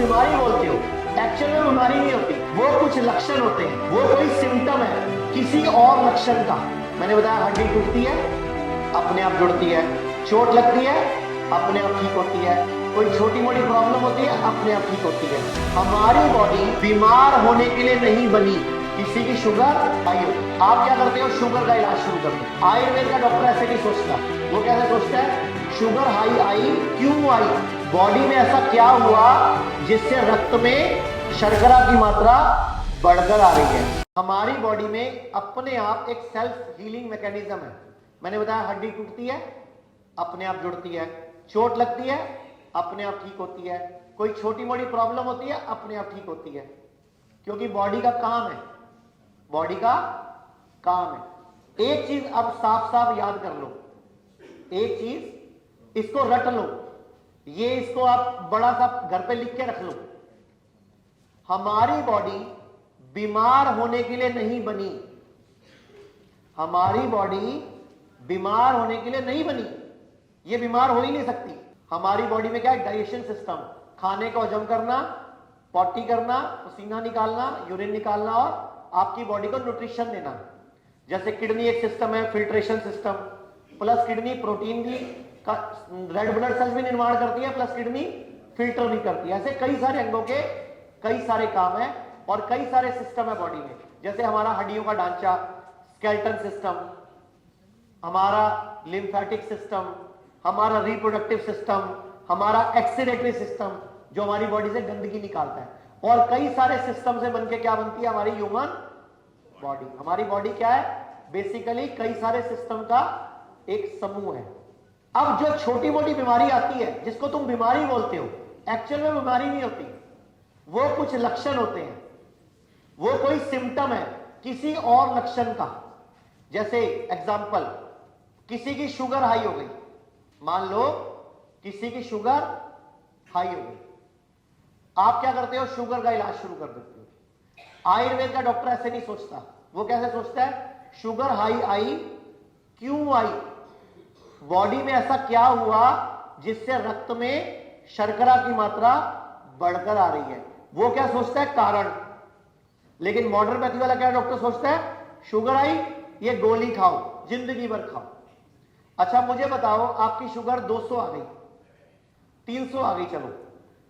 बीमारी बोलते हो, एक्चुअल में बीमारी नहीं होती, वो कुछ लक्षण होते हैं, वो कोई सिम्टम है किसी और लक्षण का। मैंने बताया हड्डी टूटती है, अपने आप जुड़ती है, चोट लगती है, अपने आप ठीक होती है, कोई छोटी मोटी प्रॉब्लम होती है, अपने आप ठीक होती है। हमारी बॉडी बीमार होने के लिए नहीं बनी। किसी की शुगर हाई हो, आप क्या करते हो, शुगर का इलाज शुरू कर दो। आयुर्वेद का डॉक्टर ऐसे नहीं सोचता। वो कैसे सोचता है, शुगर हाई आई, क्यों आई, बॉडी में ऐसा क्या हुआ जिससे रक्त में शर्करा की मात्रा बढ़कर आ रही है। हमारी बॉडी में अपने आप एक सेल्फ हीलिंग मैकेनिज्म है। मैंने बताया हड्डी टूटती है, अपने आप जुड़ती है, चोट लगती है, अपने आप ठीक होती है, कोई छोटी मोटी प्रॉब्लम होती है, अपने आप ठीक होती है, क्योंकि बॉडी का काम है, बॉडी का काम है। एक चीज अब साफ साफ याद कर लो, एक चीज इसको रट लो, ये इसको आप बड़ा सा घर पे लिख के रख लो। हमारी बॉडी बीमार होने के लिए नहीं बनी। हमारी बॉडी बीमार होने के लिए नहीं बनी, ये बीमार हो ही नहीं सकती। हमारी बॉडी में क्या है, डाइजेशन सिस्टम, खाने को हजम करना, पॉटी करना, पसीना निकालना, यूरिन निकालना और आपकी बॉडी को न्यूट्रिशन देना। जैसे किडनी एक सिस्टम है, filtration system, plus kidney protein भी का रेड ब्लड सेल्स भी निर्माण करती है, प्लस किडनी फिल्टर भी करती है। ऐसे कई सारे अंगों के कई सारे काम है और कई सारे सिस्टम है बॉडी में। जैसे हमारा हड्डियों का ढांचा, स्केलेटन सिस्टम, हमारा लिम्फेटिक सिस्टम, हमारा रिप्रोडक्टिव सिस्टम, हमारा एक्सीरेटरी सिस्टम जो हमारी बॉडी से गंदगी निकालता है, और कई सारे सिस्टम से बनके क्या बनती है हमारी ह्यूमन बॉडी। हमारी बॉडी क्या है, बेसिकली कई सारे सिस्टम का एक समूह है। अब जो छोटी मोटी बीमारी आती है जिसको तुम बीमारी बोलते हो, एक्चुअल में बीमारी नहीं होती, वो कुछ लक्षण होते हैं, वो कोई सिम्टम है किसी और लक्षण का। जैसे एग्जांपल, किसी की शुगर हाई हो गई, मान लो किसी की शुगर हाई हो गई, आप क्या करते हो, शुगर का इलाज शुरू कर देते हो। आयुर्वेद का डॉक्टर ऐसे नहीं सोचता। वो कैसे सोचता है, शुगर हाई आई, क्यों आई, बॉडी में ऐसा क्या हुआ जिससे रक्त में शर्करा की मात्रा बढ़कर आ रही है। वो क्या सोचता है, कारण। लेकिन मॉडर्न पैथी वाला क्या डॉक्टर सोचता है, शुगर आई, ये गोली खाओ, जिंदगी भर खाओ। अच्छा मुझे बताओ, आपकी शुगर 200 आ गई, 300 आ गई, चलो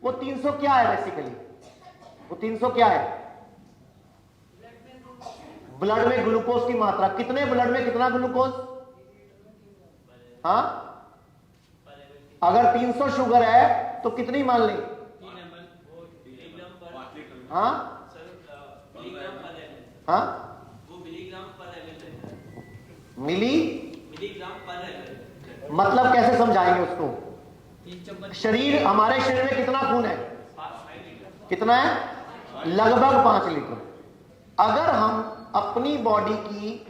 वो 300 क्या है बेसिकली, वो 300 क्या है, ब्लड में ग्लूकोज की मात्रा। कितने ब्लड में कितना ग्लूकोज, हाँ, अगर 300 शुगर है तो कितनी मान लें, हाँ हाँ, मिलीग्राम पर, मतलब कैसे समझाएंगे उसको। शरीर, हमारे शरीर में कितना खून है, कितना है, लगभग 5 लीटर। अगर हम अपनी बॉडी की,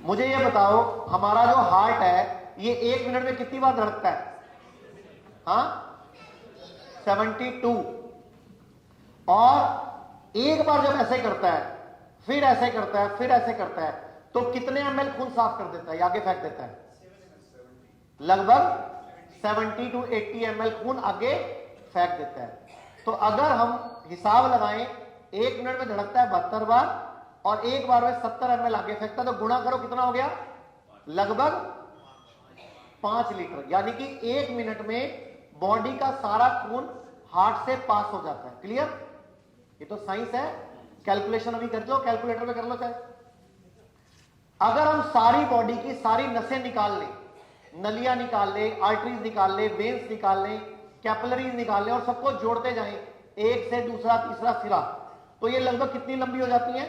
मुझे ये बताओ, हमारा जो हार्ट है ये 1 मिनट में कितनी बार धड़कता है, हाँ 72, और एक बार जब ऐसे करता है, फिर ऐसे करता है, फिर ऐसे करता है, तो कितने ml खून साफ कर देता है या आगे फेंक देता है, लगभग 70 to 80 ml खून आगे फेंक देता है। तो अगर हम हिसाब लगाएं, 1 मिनट में धड़कता है 72 बार और एक बार में 70 ml आगे फेंकता है, तो गुणा करो कितना हो गया, लगभग 5 लीटर। यानी कि 1 मिनट में बॉडी का सारा खून हार्ट से पास हो जाता है। क्लियर, ये तो साइंस है, कैलकुलेशन अभी कर लो, कैलकुलेटर में कर लो चाहे। अगर हम सारी बॉडी की सारी नसें निकाल लें, नलियां निकाल लें, आर्टरीज निकाल लें, वेन्स निकाल लें, कैपिलरीज निकाल लें और सबको जोड़ते जाएं एक से दूसरा तीसरा सिरा, तो ये लगभग कितनी लंबी हो जाती है,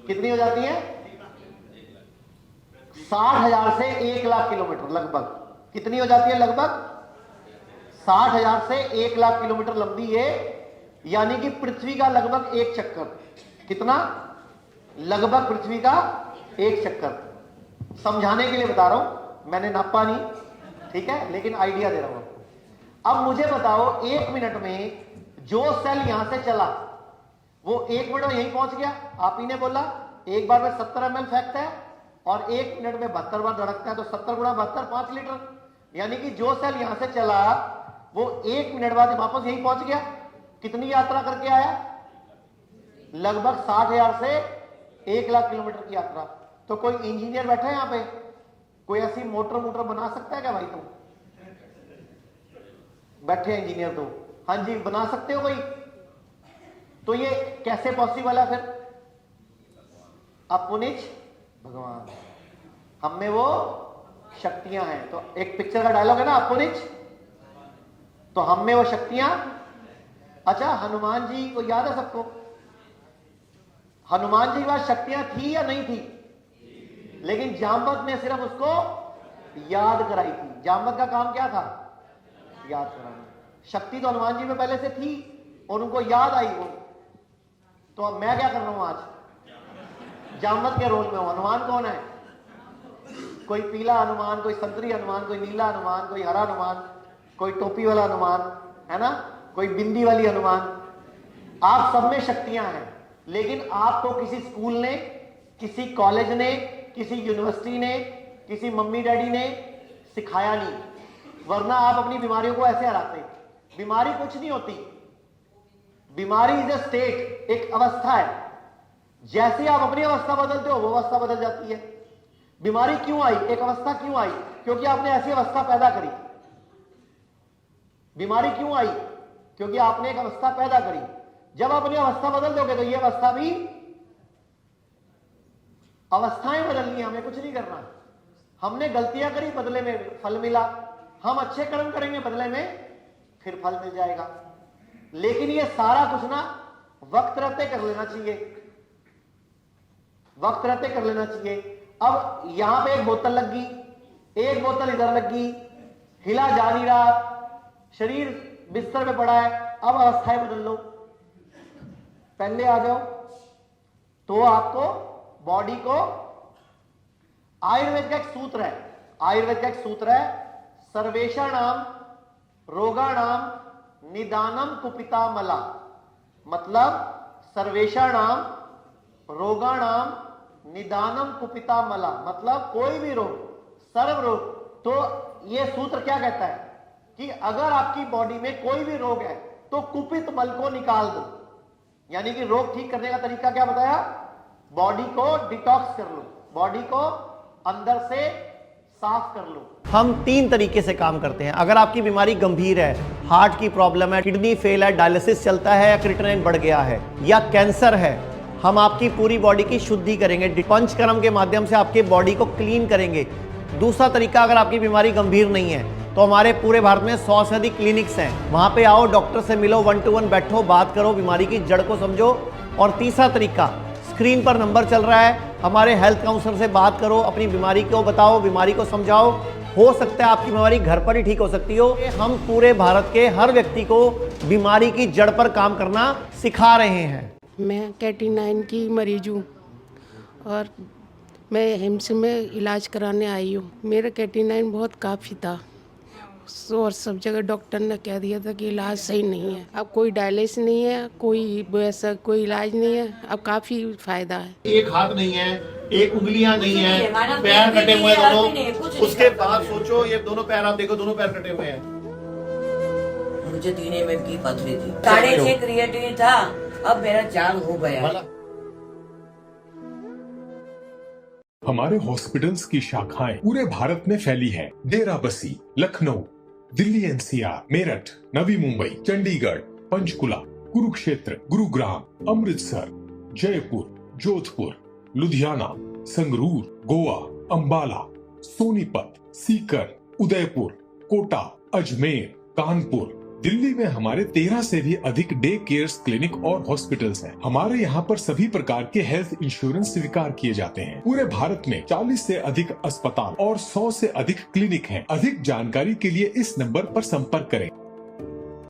कितनी हो जाती है, 60,000 से 1,00,000 किलोमीटर लगभग। कितनी हो जाती है, लगभग 60,000 से 1,00,000 किलोमीटर लंबी है। यानी कि पृथ्वी का लगभग एक चक्कर। कितना, लगभग पृथ्वी का एक चक्कर। समझाने के लिए बता रहा हूं, मैंने नापा नहीं, ठीक है, लेकिन आइडिया दे रहा हूं आपको। अब मुझे बताओ, 1 मिनट में जो सेल यहां से चला वो 1 मिनट में यहीं पहुंच गया। आप ही ने बोला, एक बार में 70 ml फेंकता है और 1 मिनट में 72 बार धड़कता है, तो 70 गुणा 72 5 लीटर। यानी कि जो सेल यहां से चला वो 1 मिनट बाद वापस यहीं पहुंच गया। कितनी यात्रा करके आया? लगभग 60,000 से 1,00,000 किलोमीटर की यात्रा। तो कोई इंजीनियर बैठा है यहां पे? कोई ऐसी मोटर बना सकता है क्या भाई? तुम बैठे इंजीनियर तो, हाँ जी, बना सकते हो कोई? तो ये कैसे पॉसिबल है फिर? अपुनिज भगवान, हम में वो शक्तियां हैं। तो एक पिक्चर का डायलॉग है ना, अपुनिज, तो हम में वो शक्तियां। अच्छा, हनुमान जी को याद है सबको? हनुमान जी के पास शक्तियां थी या नहीं थी? लेकिन जामवंत ने सिर्फ उसको याद कराई थी। जामवंत का काम क्या था? याद कराना। शक्ति तो हनुमान जी में पहले से थी और उनको याद आई वो। तो अब मैं क्या कर रहा हूं आज? जामवंत के रोल में हूं। हनुमान कौन है? कोई पीला हनुमान, कोई संतरी हनुमान, कोई नीला हनुमान, कोई हरा हनुमान, कोई टोपी वाला हनुमान, है ना, कोई बिंदी वाली हनुमान। आप सब में शक्तियां हैं, लेकिन आपको किसी स्कूल ने, किसी कॉलेज ने, किसी यूनिवर्सिटी ने, किसी मम्मी डैडी ने सिखाया नहीं, वरना आप अपनी बीमारियों को ऐसे हराते। बीमारी कुछ नहीं होती, बीमारी इज अ स्टेट, एक अवस्था है। जैसे आप अपनी अवस्था बदलते हो वो अवस्था बदल जाती है। बीमारी क्यों आई? एक अवस्था क्यों आई? क्योंकि आपने ऐसी अवस्था पैदा करी। बीमारी क्यों आई? क्योंकि आपने एक अवस्था पैदा करी। जब अपनी अवस्था बदल दोगे तो ये अवस्था भी, अवस्थाएं बदलनी, हमें कुछ नहीं करना। हमने गलतियां करी, बदले में फल मिला। हम अच्छे कर्म करेंगे, बदले में फिर फल मिल जाएगा। लेकिन ये सारा कुछ ना वक्त रहते कर लेना चाहिए, वक्त रहते कर लेना चाहिए। अब यहां पे एक बोतल लग गई, एक बोतल इधर लग गई, हिला जा नहीं रहा, शरीर बिस्तर पे पड़ा है। अब अवस्थाएं बदल लो, पहले आ जाओ तो आपको बॉडी को, आयुर्वेद का एक सूत्र है, आयुर्वेद का एक सूत्र है, सर्वेषाणाम रोगाणाम निदानम कुपिता मला। मतलब सर्वेषाणाम रोगाणाम निदानम कुपिता मला, मतलब कोई भी रोग, सर्व रोग। तो यह सूत्र क्या कहता है कि अगर आपकी बॉडी में कोई भी रोग है तो कुपित मल को निकाल दो। यानी कि रोग ठीक करने का तरीका क्या बताया? बॉडी को डिटॉक्स कर लो, बॉडी को अंदर से साफ कर लो। हम 3 तरीके से काम करते हैं। अगर आपकी बीमारी गंभीर है, हार्ट की प्रॉब्लम है, किडनी फेल है, डायलिसिस चलता है या क्रिएटिनिन बढ़ गया है, या कैंसर है, हम आपकी पूरी बॉडी की शुद्धि करेंगे, पंचकर्म के माध्यम से आपके बॉडी को क्लीन करेंगे। दूसरा तरीका, अगर आपकी बीमारी गंभीर नहीं है तो हमारे पूरे भारत में 100 से अधिक क्लिनिक्स हैं, वहां पे आओ, डॉक्टर से मिलो, 1 to 1 बैठो, बात करो, बीमारी की जड़ को समझो। और तीसरा तरीका, स्क्रीन पर नंबर चल रहा है, हमारे हेल्थ काउंसलर से बात करो, अपनी बीमारी को बताओ, बीमारी को समझाओ। हो सकता है आपकी बीमारी घर पर ही ठीक हो सकती हो। हम पूरे भारत के हर व्यक्ति को बीमारी की जड़ पर काम करना सिखा रहे हैं। मैं कैटी-9 की मरीज हूँ और मैं हिम्स में इलाज कराने आई हूँ। मेरा कैटी-9 बहुत काफ़ी था और सब जगह डॉक्टर ने कह दिया था कि इलाज सही नहीं है। अब कोई डायलिसिस नहीं है, कोई वैसा कोई इलाज नहीं है। अब काफ़ी फ़ायदा है। एक हाथ नहीं है, एक उंगलियां नहीं है, पैर कटे हुए दोनों। उसके बाद सोचो, ये दोनों पैर आप देखो, दोनों पैर कटे हुए हैं। मुझे 3 mm की पथरी थी, 6.5 क्रिएटिनिन था, अब मेरा 4 हो गया। हमारे हॉस्पिटल्स की शाखाएं पूरे भारत में फैली है। डेराबस्सी, लखनऊ, दिल्ली एनसीआर, मेरठ, नवी मुंबई, चंडीगढ़, पंचकुला, कुरुक्षेत्र, गुरुग्राम, अमृतसर, जयपुर, जोधपुर, लुधियाना, संगरूर, गोवा, अंबाला, सोनीपत, सीकर, उदयपुर, कोटा, अजमेर, कानपुर। दिल्ली में हमारे 13 से भी अधिक डे केयर क्लिनिक और हॉस्पिटल्स हैं। हमारे यहाँ पर सभी प्रकार के हेल्थ इंश्योरेंस स्वीकार किए जाते हैं। पूरे भारत में 40 से अधिक अस्पताल और 100 से अधिक क्लिनिक हैं। अधिक जानकारी के लिए इस नंबर पर संपर्क करें।